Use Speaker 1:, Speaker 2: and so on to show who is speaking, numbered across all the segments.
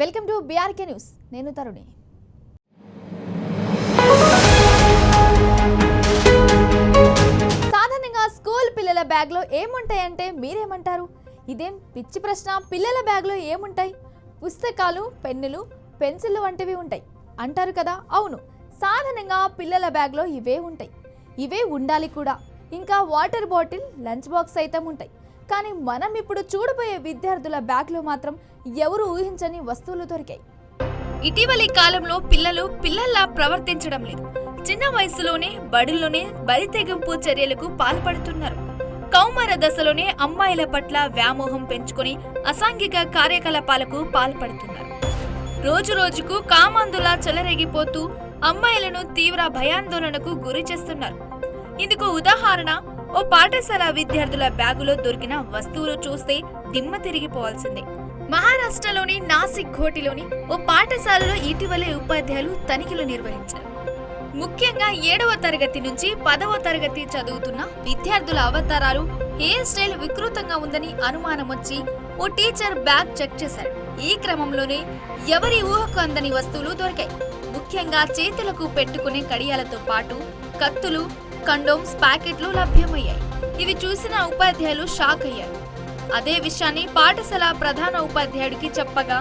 Speaker 1: Welcome to BRK news. నేను తరుణి. సాధారణంగా school పిల్లల బ్యాగ్లో ఏముంటాయంటే మీరేమంటారు? ఇదేం పిచ్చి ప్రశ్న. పిల్లల బ్యాగ్లో ఏముంటాయి? పుస్తకాలు, పెన్నులు, పెన్సిళ్ళు వంటివి ఉంటాయి అంటారు కదా. అవును, సాధారణంగా పిల్లల బ్యాగ్లో ఇవే ఉంటాయి. ఇవే ఉండాలి కూడా. ఇంకా వాటర్ బాటిల్, లంచ్ బాక్స్ సైతం ఉంటాయి. కానీ మనం ఇప్పుడు చూడబోయే విద్యార్థుల బ్యాగ్లో మాత్రం ఎవరు ఊహించని వస్తువులు దొరికాయి.
Speaker 2: ఇటీవలి కాలంలో పిల్లలు పిల్లల్లా ప్రవర్తించడం లేదు. చిన్న వయసులోనే బడుల్లోనే బరితెగింపు చర్యలకు పాల్పడుతున్నారు. కౌమార దశలోనే అమ్మాయిల పట్ల వ్యామోహం పెంచుకొని అసాంఘిక కార్యకలాపాలకు పాల్పడుతున్నారు. రోజు రోజుకు కామాందులా చెలరేగిపోతూ అమ్మాయిలను తీవ్ర భయాందోళనకు గురి చేస్తున్నారు. ఇందుకు ఉదాహరణ ఓ పాఠశాల విద్యార్థుల బ్యాగులో దొరికిన వస్తువులు చూస్తే దిమ్మ తిరిగిపోవాల్సిందే. మహారాష్ట్రలోని నాసిక్ ఘోటిలోని ఓ పాఠశాలలో ఇటీవలే ఉపాధ్యాయులు తనిఖీలు నిర్వహించారు. ముఖ్యంగా 7వ తరగతి నుంచి 10వ తరగతి చదువుతున్న విద్యార్థుల అవతారాలు, హెయిర్ స్టైల్ వికృతంగా ఉందని అనుమానం వచ్చి ఓ టీచర్ బ్యాగ్ చెక్ చేశారు. ఈ క్రమంలోనే ఎవరి ఊహకు అందని వస్తువులు దొరికాయి. ముఖ్యంగా చేతులకు పెట్టుకునే కడియాలతో పాటు కత్తులు, కండోమ్స్ ప్యాకెట్లు లభ్యమయ్యాయి. ఇవి చూసిన ఉపాధ్యాయులు షాక్ అయ్యారు. అదే విషయాన్ని పాఠశాల ప్రధాన ఉపాధ్యాయుడికి చెప్పగా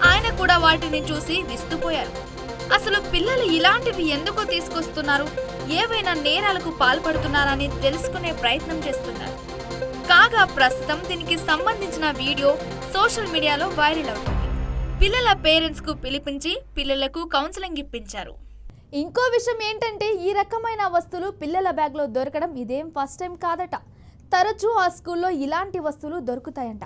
Speaker 2: ఆయన కూడా వాటిని చూసి విస్తుపోయారు. అసలు పిల్లలు ఇలాంటివి ఎందుకు తీసుకొస్తున్నారు, ఏవైనా నేరాలకు పాల్పడుతున్నారని తెలుసుకునే ప్రయత్నం చేస్తున్నారు. కాగా ప్రస్తుతం దీనికి సంబంధించిన వీడియో సోషల్ మీడియాలో వైరల్ అవుతుంది. పిల్లల పేరెంట్స్ కు పిలిపించి పిల్లలకు కౌన్సిలింగ్ ఇప్పించారు.
Speaker 1: ఇంకో విషయం ఏంటంటే, ఈ రకమైన వస్తువులు పిల్లల బ్యాగ్లో దొరకడం ఇదేం ఫస్ట్ టైం కాదట. తరచూ ఆ స్కూల్లో ఇలాంటి వస్తువులు దొరుకుతాయంట.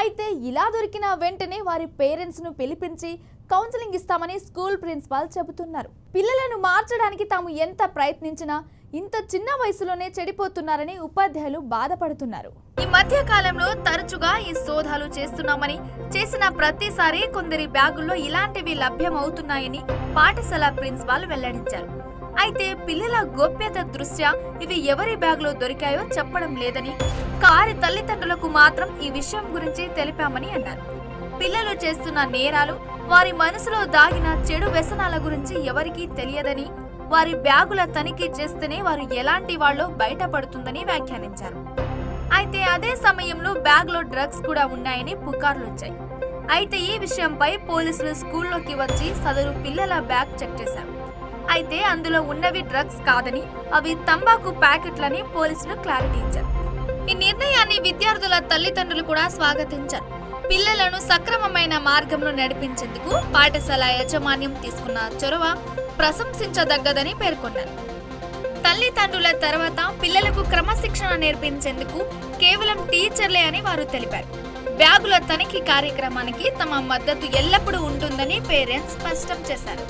Speaker 1: అయితే ఇలా దొరికిన వెంటనే వారి పేరెంట్స్ను పిలిపించి కౌన్సిలింగ్ ఇస్తామని స్కూల్ ప్రిన్సిపాల్ చెబుతున్నారు. పిల్లలను మార్చడానికి తాము ఎంత ప్రయత్నించినా ఇంత చిన్న వయసులోనే చెడిపోతున్నారని ఉపాధ్యాయులు బాధపడుతున్నారు.
Speaker 2: ఈ మధ్య కాలంలో తరచుగా ఈ సోదాలు చేస్తున్నామని, చేసిన ప్రతిసారి కొందరి బ్యాగుల్లో ఇలాంటివి లభ్యమవుతున్నాయని పాఠశాల ప్రిన్సిపాల్ వెల్లడించారు. అయితే పిల్లల గోప్యత దృష్ట్యా ఇవి ఎవరి బ్యాగులో దొరికాయో చెప్పడం లేదని, కారి తల్లిదండ్రులకు మాత్రం ఈ విషయం గురించి తెలిపామని అన్నారు. పిల్లలు చేస్తున్న నేరాలు, వారి మనసులో దాగిన చెడు వ్యసనాల గురించి ఎవరికీ తెలియదని, వారి బ్యాగుల తనిఖీ చేస్తేనే వారు ఎలాంటి వాళ్ళో బయటపడుతుందని వ్యాఖ్యానించారు. అయితే అదే సమయంలో బ్యాగ్లో డ్రగ్స్ కూడా ఉన్నాయని పుకార్లు వచ్చాయి. అయితే ఈ విషయంపై పోలీసులు స్కూల్లోకి వచ్చి సదరు పిల్లల బ్యాగ్ చెక్ చేశారు. అయితే అందులో ఉన్నవి డ్రగ్స్ కాదని, అవి తంబాకు ప్యాకెట్లని పోలీసులు క్లారిటీ ఇచ్చారు. ఈ నిర్ణయాన్ని విద్యార్థుల తల్లిదండ్రులు కూడా స్వాగతించారు. పిల్లలను సక్రమమైన మార్గంలో నడిపించేందుకు పాఠశాల యాజమాన్యం తీసుకున్న చొరవ ప్రశంసించదగ్గదని పేర్కొన్నారు. తల్లిదండ్రుల తర్వాత పిల్లలకు క్రమశిక్షణ నేర్పించేందుకు కేవలం టీచర్లే అని వారు తెలిపారు. బ్యాగుల తనిఖీ కార్యక్రమానికి తమ మద్దతు ఎల్లప్పుడూ ఉంటుందని పేరెంట్స్ స్పష్టం చేశారు.